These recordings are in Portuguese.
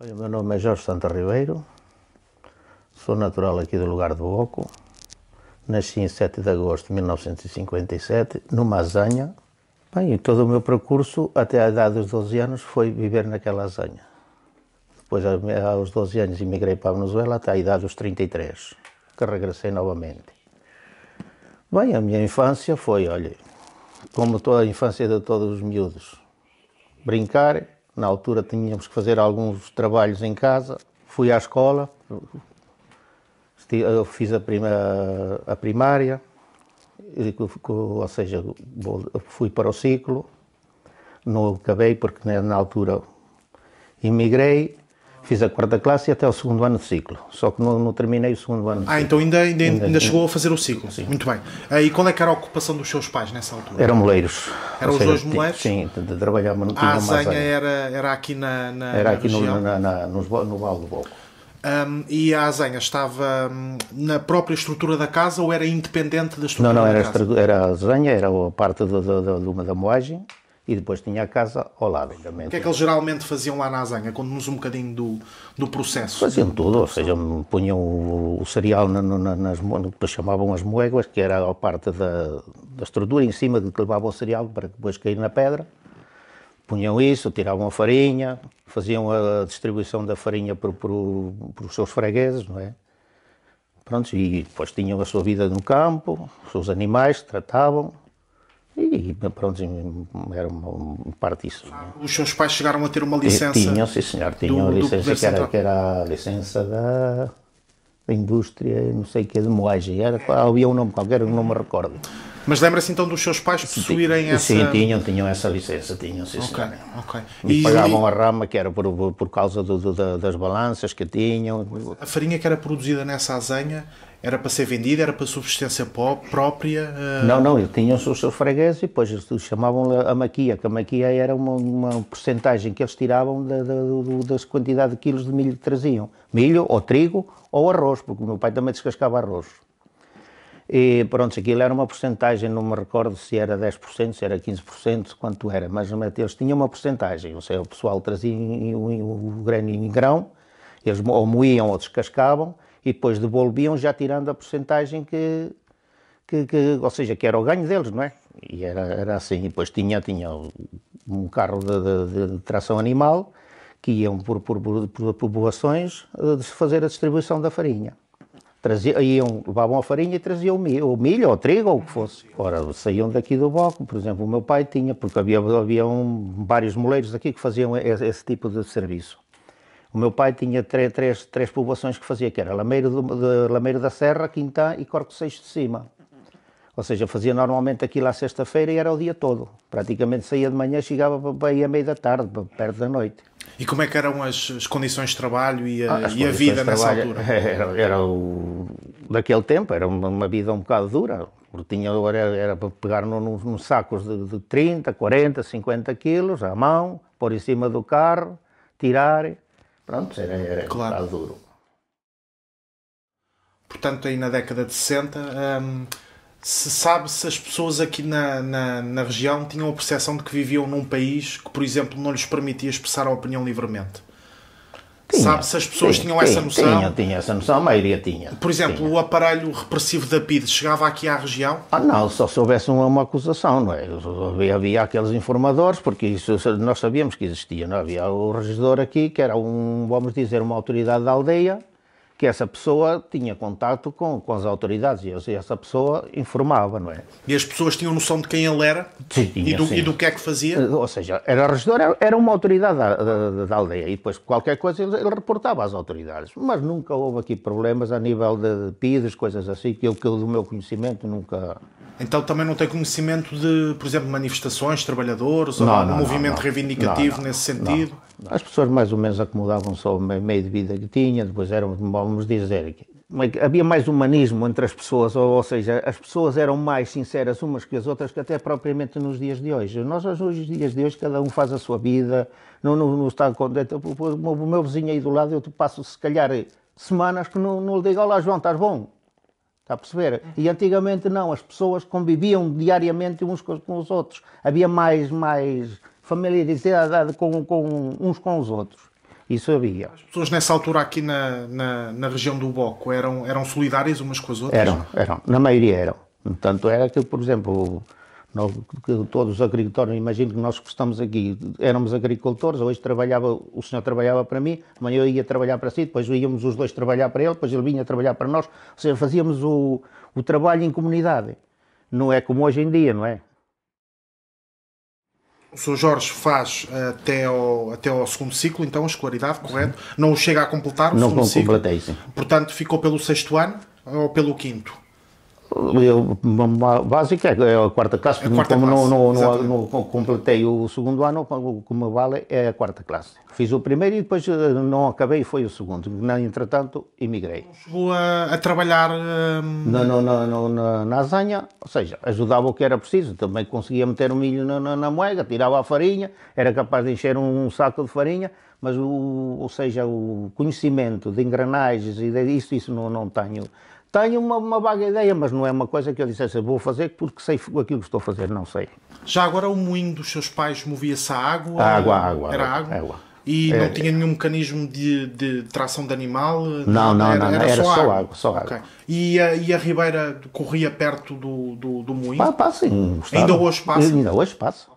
Olha, o meu nome é Jorge Santa Ribeiro, sou natural aqui do Lugar do Oco, nasci em 7 de agosto de 1957, numa azanha. Bem, e todo o meu percurso, até a idade dos 12 anos, foi viver naquela azanha. Depois, aos 12 anos, emigrei para a Venezuela até a idade dos 33, que regressei novamente. Bem, a minha infância foi, olha, como toda a infância de todos os miúdos, brincar. Na altura tínhamos que fazer alguns trabalhos em casa, fui à escola, eu fiz a primária, ou seja, fui para o ciclo, não acabei porque na altura emigrei, fiz a 4ª classe e até o 2º ano de ciclo, só que não terminei o 2º ano de ciclo. Então ainda chegou a fazer o ciclo. Sim. Muito bem. E qual é que era a ocupação dos seus pais nessa altura? Eram moleiros. Eram os dois moleiros? Sim, trabalhavam. A azanha era aqui na Era aqui região? no Vale do Boco. E a azanha estava na própria estrutura da casa ou era independente da estrutura Não, da casa? era a azanha, era a parte da moagem e depois tinha a casa ao lado. O que é que eles geralmente faziam lá na azanha? Conte-nos um bocadinho do processo. Faziam tudo, ou seja, punham o cereal no que chamavam as moéguas, que era a parte da estrutura em cima de que levavam o cereal para depois cair na pedra. Punham isso, tiravam a farinha, faziam a distribuição da farinha para os seus fregueses, não é? Pronto, e depois tinham a sua vida no campo, os seus animais que tratavam, e pronto, era uma parte disso. Os seus pais chegaram a ter uma licença? Tinham, sim senhor, tinham a licença que era a licença da indústria, não sei o que, de moagem, havia um nome qualquer, não me recordo. Mas lembra-se então dos seus pais possuírem essa... Sim, tinham essa licença, tinham, sim senhor. Ok. E pagavam a rama, que era por causa das balanças que tinham. A farinha que era produzida nessa azanha era para ser vendida, era para subsistência própria? Não, tinham os seus fregueses e depois eles chamavam a maquia, que a maquia era uma porcentagem que eles tiravam das quantidade de quilos de milho que traziam. Milho, ou trigo, ou arroz, porque o meu pai também descascava arroz. E pronto, aquilo era uma porcentagem, não me recordo se era 10%, se era 15%, quanto era, mas eles tinham uma porcentagem, ou seja, o pessoal trazia o grano em grão, eles ou moíam ou descascavam, e depois devolviam já tirando a porcentagem ou seja, que era o ganho deles, não é? E era assim, e depois tinha um carro de tração animal, que iam por povoações de fazer a distribuição da farinha. Levavam a farinha e traziam o milho, ou o trigo, ou o que fosse. Ora, saíam daqui do Boco, por exemplo, o meu pai tinha, porque havia vários moleiros aqui que faziam esse tipo de serviço. O meu pai tinha três povoações que fazia, que era Lameiro da Serra, Quintã e Corco Seixo de Cima. Ou seja, fazia normalmente aquilo à sexta-feira e era o dia todo. Praticamente saía de manhã, chegava para ir à meia da tarde, perto da noite. E como é que eram as condições de trabalo e a vida nessa altura? Daquele tempo, era uma vida um bocado dura. Era para pegar nos sacos de 30, 40, 50 quilos, à mão, pôr em cima do carro, tirar. Pronto, era claro. Um bocado duro. Portanto, aí na década de 60, se sabe se as pessoas aqui na região tinham a percepção de que viviam num país que, por exemplo, não lhes permitia expressar a opinião livremente? Sabe se as pessoas tinham essa noção? Tinha essa noção, a maioria tinha. Por exemplo, o aparelho repressivo da PIDE chegava aqui à região? Não, só se houvesse uma acusação, não é? Havia aqueles informadores, porque isso nós sabíamos que existia, não é? Havia o regedor aqui, que era vamos dizer, uma autoridade da aldeia, que essa pessoa tinha contato com as autoridades e essa pessoa informava, não é? E as pessoas tinham noção de quem ele era? Sim, tinha, e do que é que fazia? Ou seja, era regedor, era uma autoridade da aldeia e depois qualquer coisa ele reportava às autoridades, mas nunca houve aqui problemas a nível de PIDES, coisas assim, que do meu conhecimento nunca... Então também não tem conhecimento de, por exemplo, manifestações, trabalhadores, ou um movimento reivindicativo nesse sentido? Não. As pessoas mais ou menos acomodavam só o meio de vida que tinha, depois eram, vamos dizer, havia mais humanismo entre as pessoas, ou seja, as pessoas eram mais sinceras umas que as outras que até propriamente nos dias de hoje. Nós, nos dias de hoje, cada um faz a sua vida, não está contente. O meu vizinho aí do lado, eu passo se calhar semanas que não lhe digo, olá João, estás bom? Está a perceber? E antigamente não, as pessoas conviviam diariamente uns com os outros. Havia mais familiaridade com uns com os outros. Isso havia. As pessoas nessa altura aqui na região do Boco eram solidárias umas com as outras? Eram. Na maioria eram. Tanto era que, por exemplo, que todos os agricultores, imagino que nós que estamos aqui, éramos agricultores, hoje o senhor trabalhava para mim, amanhã eu ia trabalhar para si, depois íamos os dois trabalhar para ele, depois ele vinha trabalhar para nós, ou seja, fazíamos o trabalho em comunidade. Não é como hoje em dia, não é? O Sr. Jorge faz até ao segundo ciclo, então, a escolaridade, correto? Não chega a completar o segundo ciclo? Não completei, sim. Portanto, ficou pelo 6º ano ou pelo 5º? Básico é a 4ª classe, como não completei o segundo ano, o que me vale é a 4ª classe. Fiz o primeiro e depois não acabei, foi o segundo. Entretanto, emigrei. Chegou a trabalhar na azanha, ou seja, ajudava o que era preciso. Também conseguia meter o milho na moega, tirava a farinha, era capaz de encher um saco de farinha, mas ou seja, o conhecimento de engrenagens e isso não tenho. Tenho uma vaga ideia, mas não é uma coisa que eu dissesse, vou fazer porque sei aquilo que estou a fazer, não sei. Já agora o moinho dos seus pais movia-se a água? Água. Era água? E não tinha nenhum mecanismo de tração de animal? Não, era só água. Okay. E a ribeira corria perto do moinho? Sim. Ainda hoje passa? Ainda hoje passa.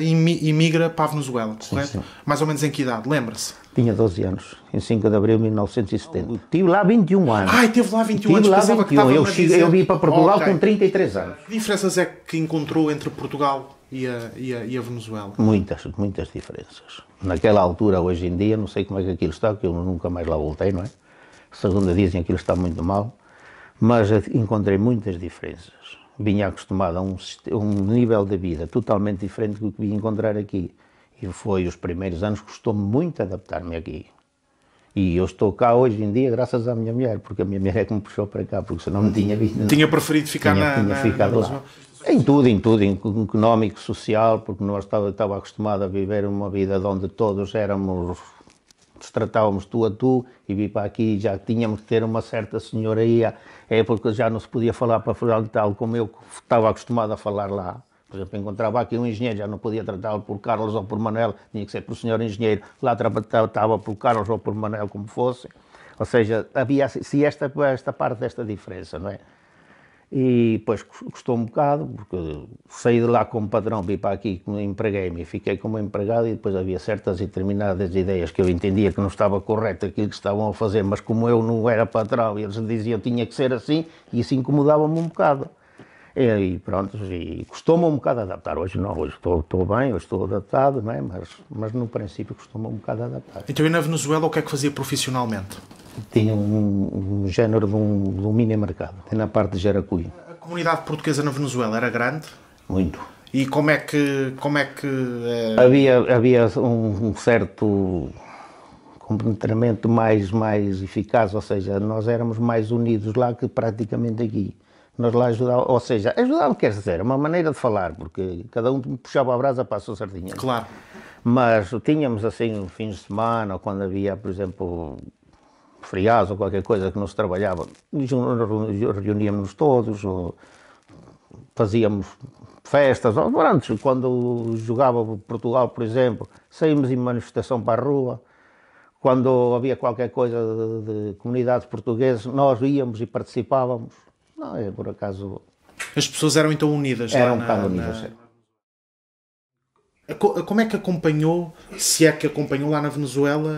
Emigra para a Venezuela, correto? Sim. Mais ou menos em que idade? Lembra-se? Tinha 12 anos, em 5 de abril de 1970. Estive lá 21 anos. Teve lá 21 anos. Lá 21. Eu vim para Portugal com 33 anos. Que diferenças é que encontrou entre Portugal e a Venezuela? Muitas diferenças. Naquela altura, hoje em dia, não sei como é que aquilo está, porque eu nunca mais lá voltei, não é? Segundo dizem, aquilo está muito mal, mas encontrei muitas diferenças. Vinha acostumado a um nível de vida totalmente diferente do que vim encontrar aqui. E foi os primeiros anos que custou-me muito adaptar-me aqui. E eu estou cá hoje em dia graças à minha mulher, porque a minha mulher é que me puxou para cá, porque senão não tinha vindo. Tinha preferido ficar tinha ficado lá. Em tudo, em económico, social, porque nós estava acostumado a viver uma vida onde todos nos tratávamos tu a tu, e vim para aqui já tínhamos que ter uma certa senhoria, porque já não se podia falar para falar tal como eu estava acostumado a falar lá. Por exemplo, encontrava aqui um engenheiro, já não podia tratá-lo por Carlos ou por Manuel, tinha que ser por senhor engenheiro, lá tratava por Carlos ou por Manuel, como fosse. Ou seja, havia esta parte desta diferença, não é? E depois custou um bocado, porque saí de lá como padrão, vim para aqui, empreguei-me e fiquei como empregado, e depois havia certas e determinadas ideias que eu entendia que não estava correto aquilo que estavam a fazer, mas como eu não era patrão e eles diziam que tinha que ser assim, e isso incomodava-me um bocado. E pronto, e custou-me um bocado adaptar. Hoje não, hoje estou bem, hoje estou adaptado, não é? Mas no princípio custou-me um bocado adaptar. Então, e na Venezuela o que é que fazia profissionalmente? Tinha um género de um mini-mercado, na parte de Jaracuí. A comunidade portuguesa na Venezuela era grande? Muito. E como é que Havia um certo comportamento mais eficaz, ou seja, nós éramos mais unidos lá que praticamente aqui. Nós lá ajudávamos, ou seja, ajudava quer dizer, uma maneira de falar, porque cada um puxava a brasa para a sua sardinha. Claro. Mas tínhamos assim, fins de semana, ou quando havia, por exemplo, feriados ou qualquer coisa que não se trabalhava, reuníamos-nos todos, ou fazíamos festas, ou antes, quando jogava Portugal, por exemplo, saímos em manifestação para a rua. Quando havia qualquer coisa de comunidades portuguesas, nós íamos e participávamos. Não, é por acaso... As pessoas eram então unidas? Eram um bocado unidas. Como é que acompanhou, se é que acompanhou lá na Venezuela,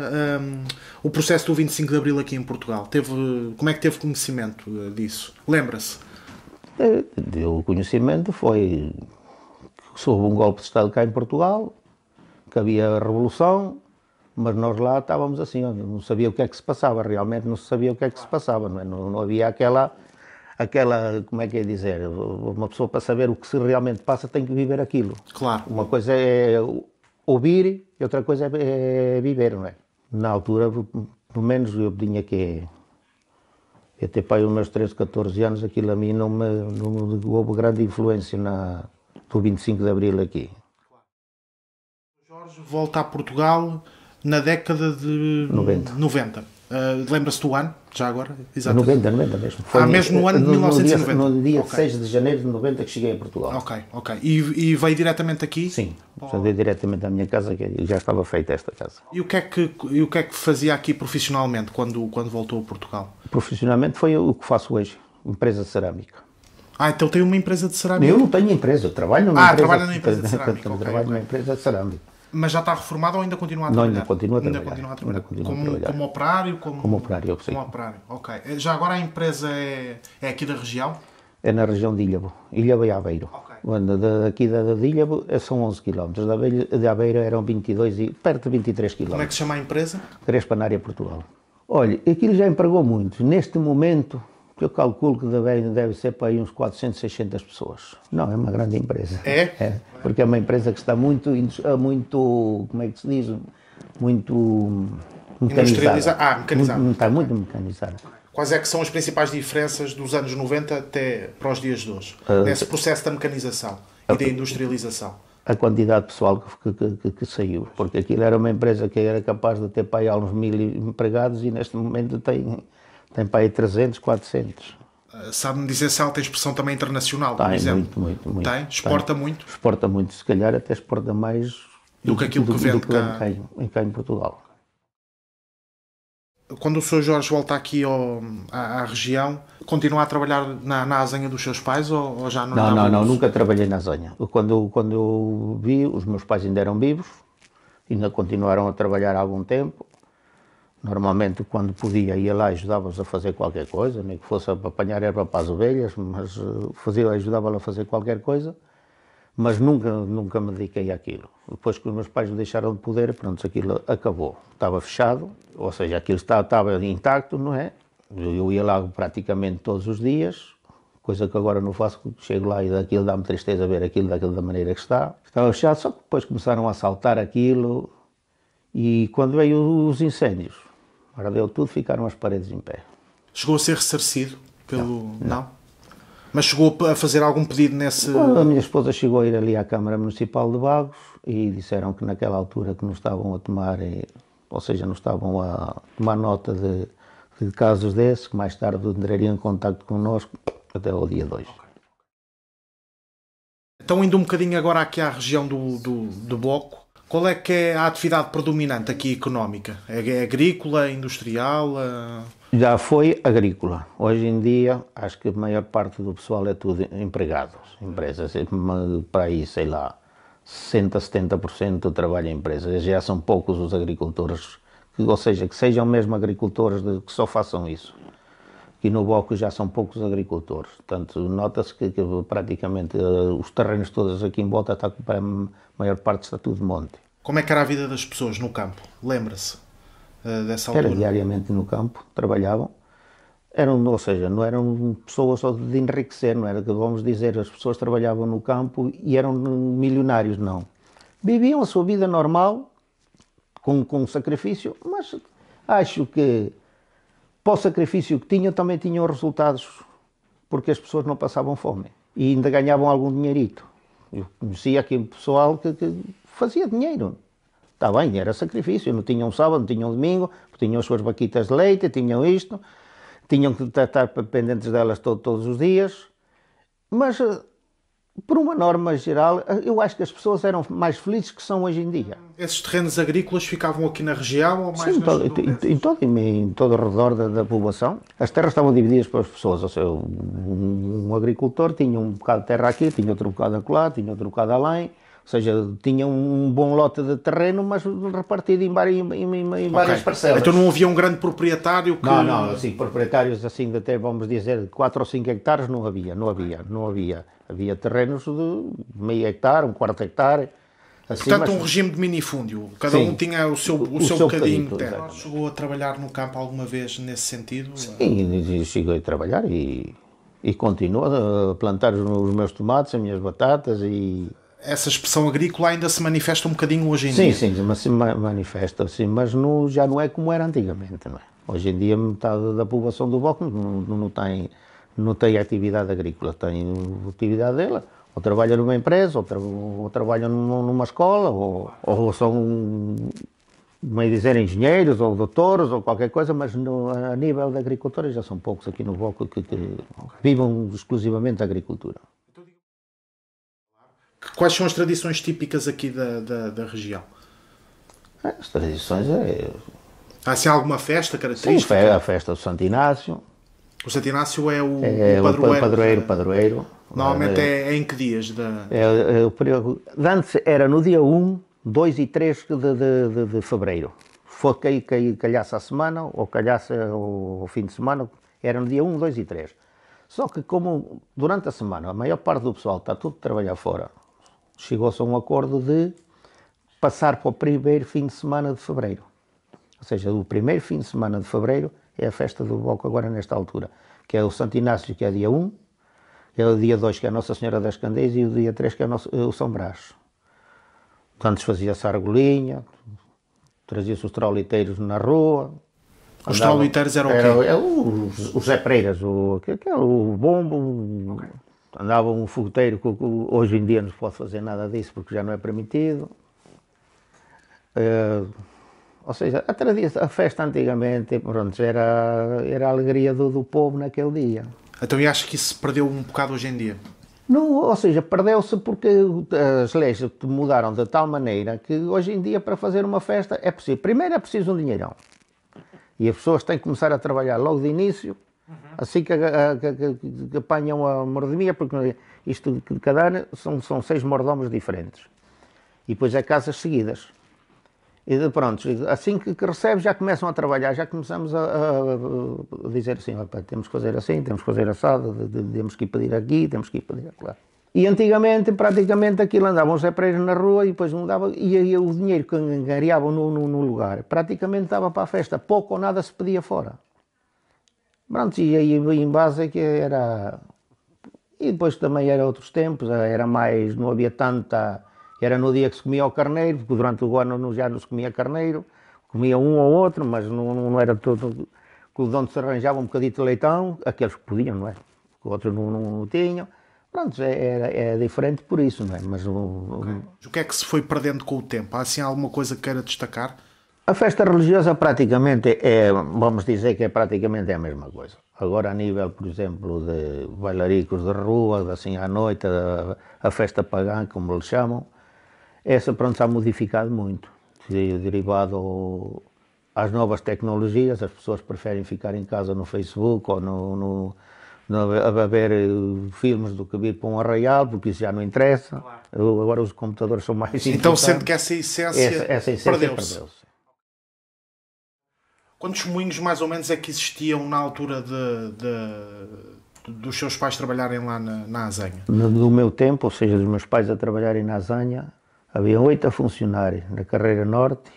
o processo do 25 de Abril aqui em Portugal? Como é que teve conhecimento disso? Lembra-se? O conhecimento foi que houve um golpe de Estado cá em Portugal, que havia a revolução, mas nós lá estávamos assim, não sabia o que é que se passava, realmente não se sabia o que é que se passava, não havia aquela, como é que é dizer, uma pessoa para saber o que se realmente passa tem que viver aquilo. Claro. Uma coisa é ouvir e outra coisa é viver, não é? Na altura, pelo menos eu tinha que... Até para os meus 13, 14 anos, aquilo a mim não houve grande influência do 25 de Abril aqui. Jorge volta a Portugal na década de 90. Lembra-se do ano, já agora? Exatamente. 90 mesmo. Foi mesmo no ano de 1990? No dia Ok. 6 de janeiro de 90 que cheguei a Portugal. Ok. E veio diretamente aqui? Sim, veio diretamente à minha casa, que já estava feita esta casa. E o que é que fazia aqui profissionalmente quando voltou a Portugal? Profissionalmente foi o que faço hoje, empresa de cerâmica. Então tem uma empresa de cerâmica? Eu não tenho empresa, eu trabalho numa empresa. Trabalha na empresa de cerâmica. Trabalho numa empresa de cerâmica. Mas já está reformado ou ainda continua a Não, trabalhar? ainda continua a trabalhar. Ainda continua a trabalhar. Ainda continua a trabalhar. Como operário? Como operário, sim. Como operário, ok. Já agora a empresa é aqui da região? É na região de Ilhavo, Ilhavo e Aveiro. Ok. Daqui de Ilhavo são 11 km, de Aveiro eram 22 e perto de 23 km. Como é que se chama a empresa? Crespanária Portugal. Olha, aquilo já empregou muitos. Neste momento, eu calculo que deve ser para aí uns 400, 600 pessoas. Não, é uma grande empresa. É? Porque é uma empresa que está muito, como é que se diz, muito mecanizada. Mecanizada. Está muito mecanizada. Quais é que são as principais diferenças dos anos 90 até para os dias de hoje? Nesse processo da mecanização e da industrialização? A quantidade de pessoal que saiu, porque aquilo era uma empresa que era capaz de ter para aí uns 1000 empregados e neste momento tem para aí 300, 400. Sabe-me dizer se ela tem expressão também internacional, por Tem, exemplo? muito. Tem? Exporta muito? Exporta muito, se calhar até exporta mais do que aquilo que vende cá em Portugal. Quando o Sr. Jorge volta aqui à região, continua a trabalhar na azenha dos seus pais ou já não? Não, nunca trabalhei na azenha. Quando eu vi, os meus pais ainda eram vivos, ainda continuaram a trabalhar há algum tempo. Normalmente, quando podia, ia lá e ajudava-os a fazer qualquer coisa, nem que fosse a apanhar erva para as ovelhas, mas ajudava-los a fazer qualquer coisa, mas nunca me dediquei àquilo. Depois que os meus pais me deixaram de poder, pronto, aquilo acabou. Estava fechado, ou seja, aquilo estava intacto, não é? Eu ia lá praticamente todos os dias, coisa que agora não faço, chego lá e daquilo dá-me tristeza ver aquilo da maneira que está. Estava fechado, só que depois começaram a assaltar aquilo, e quando veio os incêndios, ardeu tudo, ficaram as paredes em pé. Chegou a ser ressarcido pelo... Não? Mas chegou a fazer algum pedido nesse... A minha esposa chegou a ir ali à Câmara Municipal de Vagos e disseram que naquela altura que não estavam a tomar, ou seja, não estavam a tomar nota de casos desses, que mais tarde entrariam em contacto connosco até ao dia 2. Então, indo um bocadinho agora aqui à região do Bloco, qual é que é a atividade predominante aqui económica? É agrícola, industrial? Já foi agrícola. Hoje em dia, acho que a maior parte do pessoal é tudo empregado. Empresas, para aí, sei lá, 60%, 70% trabalha em empresas. Já são poucos os agricultores, ou seja, que sejam mesmo agricultores que só façam isso. Aqui no Boco já são poucos agricultores. Portanto, nota-se que praticamente os terrenos todos aqui em volta, a maior parte está tudo monte. Como é que era a vida das pessoas no campo? Lembra-se dessa altura? Era diariamente no campo, trabalhavam. Ou seja, não eram pessoas só de enriquecer, não era que vamos dizer, as pessoas trabalhavam no campo e eram milionários, não. Viviam a sua vida normal, com sacrifício, mas acho que para o sacrifício que tinham, também tinham resultados, porque as pessoas não passavam fome e ainda ganhavam algum dinheirito. Eu conhecia aqui um pessoal que fazia dinheiro. Está bem, era sacrifício, não tinham sábado, não tinham domingo, tinham as suas vaquitas de leite, tinham isto, tinham que estar pendentes delas todos os dias, mas por uma norma geral, eu acho que as pessoas eram mais felizes que são hoje em dia. Esses terrenos agrícolas ficavam aqui na região ou mais Sim, em todo o redor da população. As terras estavam divididas pelas pessoas, ou seja, um agricultor tinha um bocado de terra aqui, tinha outro bocado acolá, tinha outro bocado além, ou seja, tinha um bom lote de terreno, mas repartido em várias parcelas. Então não havia um grande proprietário que... Não, assim, proprietários assim, até vamos dizer, 4 ou 5 hectares não havia. Havia terrenos de meio hectare, um quarto hectare. Assim, portanto, um regime de minifúndio. Cada um tinha o seu bocadinho de terra. Exatamente. Chegou a trabalhar no campo alguma vez nesse sentido? Sim, cheguei a trabalhar e continuo a plantar os meus tomates, as minhas batatas e... Essa expressão agrícola ainda se manifesta um bocadinho hoje em dia? Sim, se manifesta, sim, mas já não é como era antigamente, não é? Hoje em dia metade da população do Bloco não tem atividade agrícola, tem atividade dela, ou trabalha numa empresa, ou trabalha numa escola, ou são meio dizer engenheiros ou doutores ou qualquer coisa, mas a nível da agricultura já são poucos aqui no Boco que vivam exclusivamente da agricultura. Quais são as tradições típicas aqui da região? As tradições Há assim alguma festa característica? Sim, a festa do Santo Inácio. O Santo Inácio é o padroeiro. Normalmente é em que dias? O período, antes era no dia 1, 2 e 3 de fevereiro. For calhasse a semana ou calhasse o fim de semana, era no dia 1, 2 e 3. Só que como durante a semana a maior parte do pessoal está tudo a trabalhar fora, chegou-se a um acordo de passar para o primeiro fim de semana de fevereiro. Ou seja, o primeiro fim de semana de fevereiro é a festa do Boco agora nesta altura, que é o Santo Inácio, que é dia 1, é o dia 2, que é a Nossa Senhora das Candeias, e o dia 3, que é o São Brás. Antes fazia-se a argolinha, trazia-se os trauliteiros na rua. Os trauliteiros eram o quê? Os Zé Preiras, o bombo, andava um fogueteiro, que hoje em dia não se pode fazer nada disso porque já não é permitido. Ou seja, a festa antigamente, pronto, era a alegria do povo naquele dia. Então, e acho que isso se perdeu um bocado hoje em dia? Não, ou seja, perdeu-se porque as leis mudaram de tal maneira que hoje em dia para fazer uma festa é preciso, primeiro é preciso um dinheirão. E as pessoas têm que começar a trabalhar logo de início, assim que apanham a mordomia, porque isto de cada ano são 6 mordomos diferentes. E depois é casas seguidas. E pronto, assim que recebe já começam a trabalhar, já começamos a dizer assim, temos que fazer assim, temos que fazer assado, temos que ir pedir aqui, temos que ir pedir lá. E antigamente, praticamente, aquilo andavam os Zé-Preiros na rua e depois mudava, e o dinheiro que angariavam no lugar, praticamente dava para a festa, pouco ou nada se pedia fora. Pronto, e aí em base é que era... E depois também era outros tempos, era mais, não havia tanta... Era no dia que se comia o carneiro, porque durante o ano já não se comia carneiro, comia um ou outro, mas não era todo... De onde se arranjava um bocadinho de leitão, aqueles que podiam, não é? Outros não tinham. Pronto, é diferente por isso, não é? Mas o que é que se foi perdendo com o tempo? Há assim alguma coisa que queira destacar? A festa religiosa praticamente vamos dizer que praticamente a mesma coisa. Agora a nível, por exemplo, de bailaricos de rua, assim à noite, a festa pagã, como lhe chamam, essa pronto está modificado muito, derivado às novas tecnologias. As pessoas preferem ficar em casa no Facebook ou a ver filmes do que vir para um arraial, porque isso já não interessa. Claro. Agora os computadores são mais importantes. Então sendo que essa essência perdeu-se. Quantos moinhos mais ou menos é que existiam na altura dos seus pais trabalharem lá na Azanha? No meu tempo, ou seja, dos meus pais a trabalharem na Azanha, havia 8 a funcionar na Carreira Norte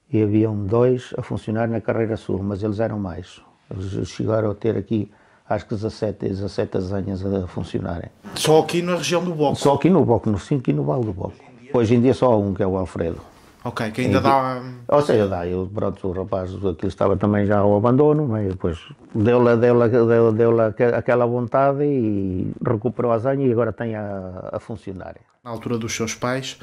e haviam 2 a funcionar na Carreira Sul, mas eles eram mais. Eles chegaram a ter aqui, acho que 17 azanhas a funcionarem. Só aqui na região do Boco? Só aqui no Boco, aqui no Vale do Boco. Hoje em dia só há um, que é o Alfredo. Ok, que ainda dá... Ou seja, pronto, o rapaz, aquilo estava também já ao abandono, mas depois deu-lhe aquela vontade e recuperou a azanha e agora tem a funcionar. Na altura dos seus pais,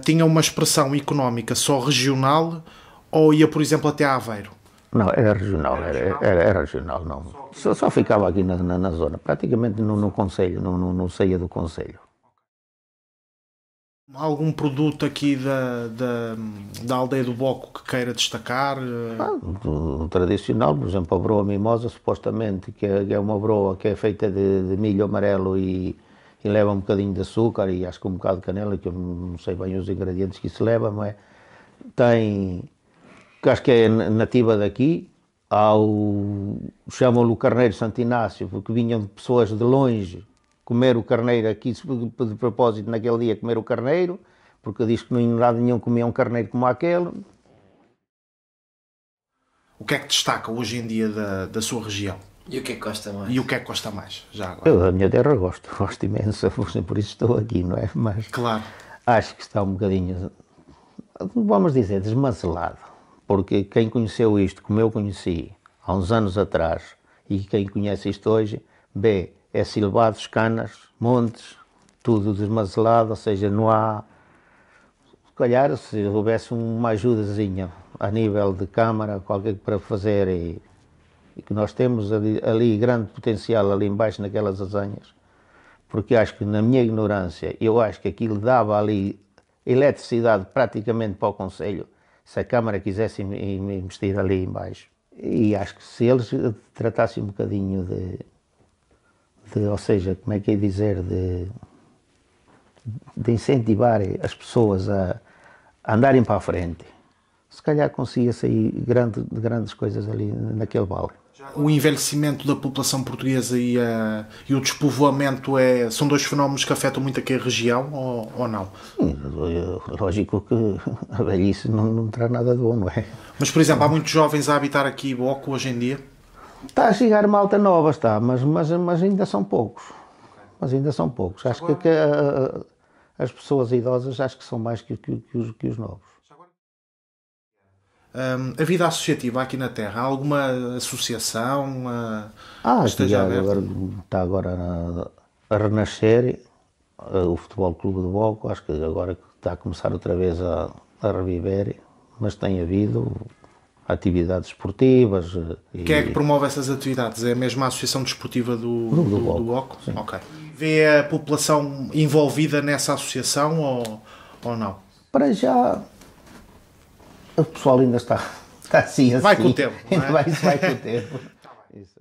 tinha uma expressão económica só regional ou ia, por exemplo, até Aveiro? Não, era regional, era regional, não. Só ficava aqui na zona, praticamente no concelho, não saía do concelho. Algum produto aqui da aldeia do Boco que queira destacar? Do tradicional, por exemplo, a broa mimosa, supostamente, que é uma broa que é feita de milho amarelo e leva um bocadinho de açúcar e acho que um bocado de canela, que eu não sei bem os ingredientes que isso leva, mas que acho que é nativa daqui. Chamam-lhe o carneiro Santo Inácio, porque vinham pessoas de longe comer o carneiro aqui, de propósito, naquele dia, comer o carneiro, porque diz que não em lado nenhum comia um carneiro como aquele. O que é que destaca hoje em dia da sua região? E o que é que gosta mais? E o que é que gosta mais, já agora? Eu da minha terra gosto imenso, por isso estou aqui, não é? Mas claro. Acho que está um bocadinho, vamos dizer, desmancelado, porque quem conheceu isto, como eu conheci, há uns anos atrás, e quem conhece isto hoje, é silvados, canas, montes, tudo desmancelado, ou seja, não há... calhar, se houvesse uma ajudazinha a nível de câmara, qualquer para fazer, e que nós temos ali grande potencial ali embaixo naquelas azanhas, porque acho que, na minha ignorância, eu acho que aquilo dava ali eletricidade praticamente para o concelho, se a Câmara quisesse investir ali embaixo. E acho que se eles tratassem um bocadinho ou seja, como é que é dizer, de incentivar as pessoas a andarem para a frente, se calhar conseguia sair grandes coisas ali naquele vale. O envelhecimento da população portuguesa e o despovoamento são dois fenómenos que afetam muito aqui a região, ou não? Sim, lógico que a velhice não traz nada de bom, não é? Mas, por exemplo, há muitos jovens a habitar aqui Boco hoje em dia? Está a chegar malta nova, está, mas ainda são poucos. Mas ainda são poucos. Acho que as pessoas idosas acho que são mais que os novos. A vida associativa aqui na Terra, há alguma associação que esteja aberta? Está agora a renascer o Futebol Clube do Boco, acho que agora está a começar outra vez a reviver, mas tem havido atividades esportivas. Quem é que promove essas atividades? É a mesma Associação Desportiva do Boco? Sim. Ok. Vê a população envolvida nessa associação ou não? Para já, o pessoal ainda está assim. Vai com o tempo. Vai com o tempo. Isso.